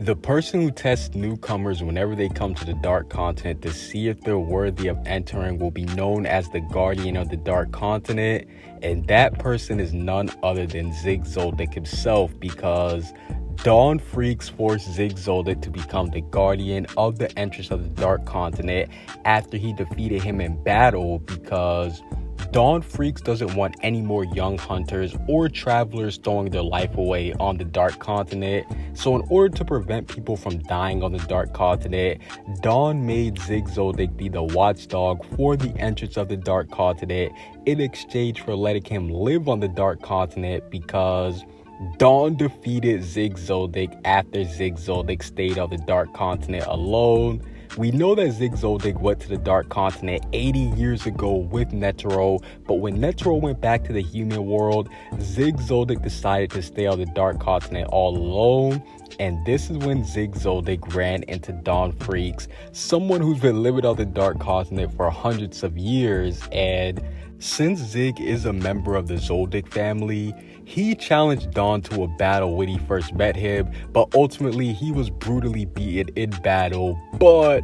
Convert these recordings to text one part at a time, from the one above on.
The person who tests newcomers whenever they come to the Dark Continent to see if they're worthy of entering will be known as the Guardian of the Dark Continent, and that person is none other than Zig-Zoldyck himself, because Dawn Freaks forced Zig-Zoldyck to become the Guardian of the entrance of the Dark Continent after he defeated him in battle, because Dawn Freaks doesn't want any more young hunters or travelers throwing their life away on the Dark Continent. So in order to prevent people from dying on the Dark Continent, Dawn made Zig-Zoldyck be the watchdog for the entrance of the Dark Continent in exchange for letting him live on the Dark Continent, because Dawn defeated Zig-Zoldyck after Zig-Zoldyck stayed on the Dark Continent alone. We know that Zig-Zoldyck went to the Dark Continent 80 years ago with Netero, but when Netero went back to the human world, Zig-Zoldyck decided to stay on the Dark Continent all alone. And this is when Zig-Zoldyck ran into Dawn Freaks, someone who's been living on the Dark Continent for hundreds of years. And since Zig is a member of the Zoldyck family, he challenged Dawn to a battle when he first met him, but ultimately he was brutally beaten in battle. But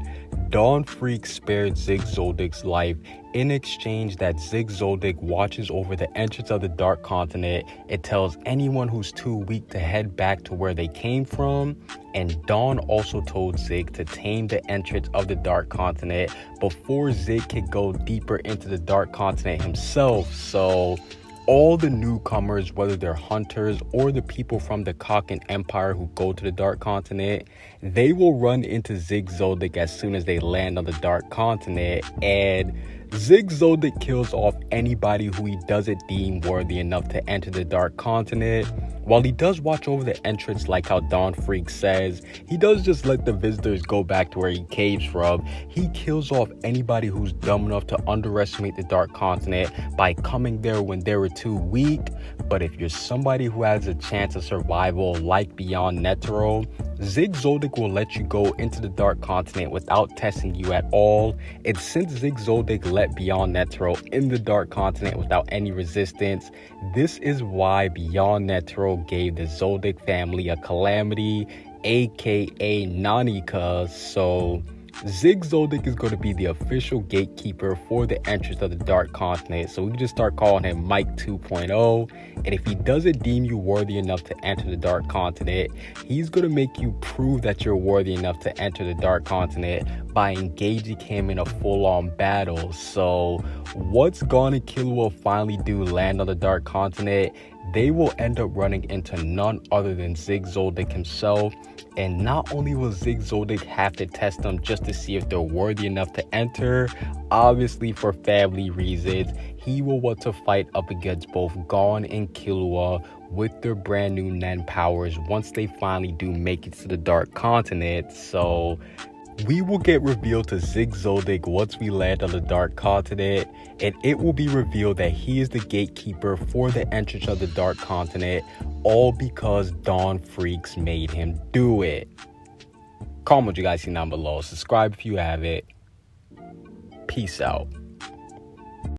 Dawn Freaks spared Zig-Zoldyck's life in exchange that Zig-Zoldyck watches over the entrance of the Dark Continent and tells anyone who's too weak to head back to where they came from. And Dawn also told Zig to tame the entrance of the Dark Continent before Zig could go deeper into the Dark Continent himself. So all the newcomers, whether they're hunters or the people from the Kaken Empire who go to the Dark Continent, they will run into Zig-Zoldyck as soon as they land on the Dark Continent. And Zig-Zoldyck kills off anybody who he doesn't deem worthy enough to enter the Dark Continent. While he does watch over the entrance like how Dawn Freak says, he does just let the visitors go back to where he came from. He kills off anybody who's dumb enough to underestimate the Dark Continent by coming there when they were too weak. But if you're somebody who has a chance of survival like Beyond Netero, Zig-Zoldyck will let you go into the Dark Continent without testing you at all. And since Zig-Zoldyck let Beyond Netero in the Dark Continent without any resistance, this is why Beyond Netero gave the Zoldyck family a calamity, aka Nanika. So Zig-Zoldyck is going to be the official gatekeeper for the entrance of the Dark Continent. So we can just start calling him Mike 2.0. And if he doesn't deem you worthy enough to enter the Dark Continent, he's going to make you prove that you're worthy enough to enter the Dark Continent by engaging him in a full-on battle. So what's Gon and Killua finally do land on the Dark Continent, they will end up running into none other than Zig-Zoldyck himself. And not only will Zig-Zoldyck have to test them just to see if they're worthy enough to enter, obviously for family reasons, he will want to fight up against both Gon and Killua with their brand new Nen powers once they finally do make it to the Dark Continent. So we will get revealed to Zig-Zoldyck once we land on the Dark Continent, and it will be revealed that he is the gatekeeper for the entrance of the Dark Continent, all because Dawn Freaks made him do it. Comment what you guys see down below. Subscribe if you haven't. Peace out.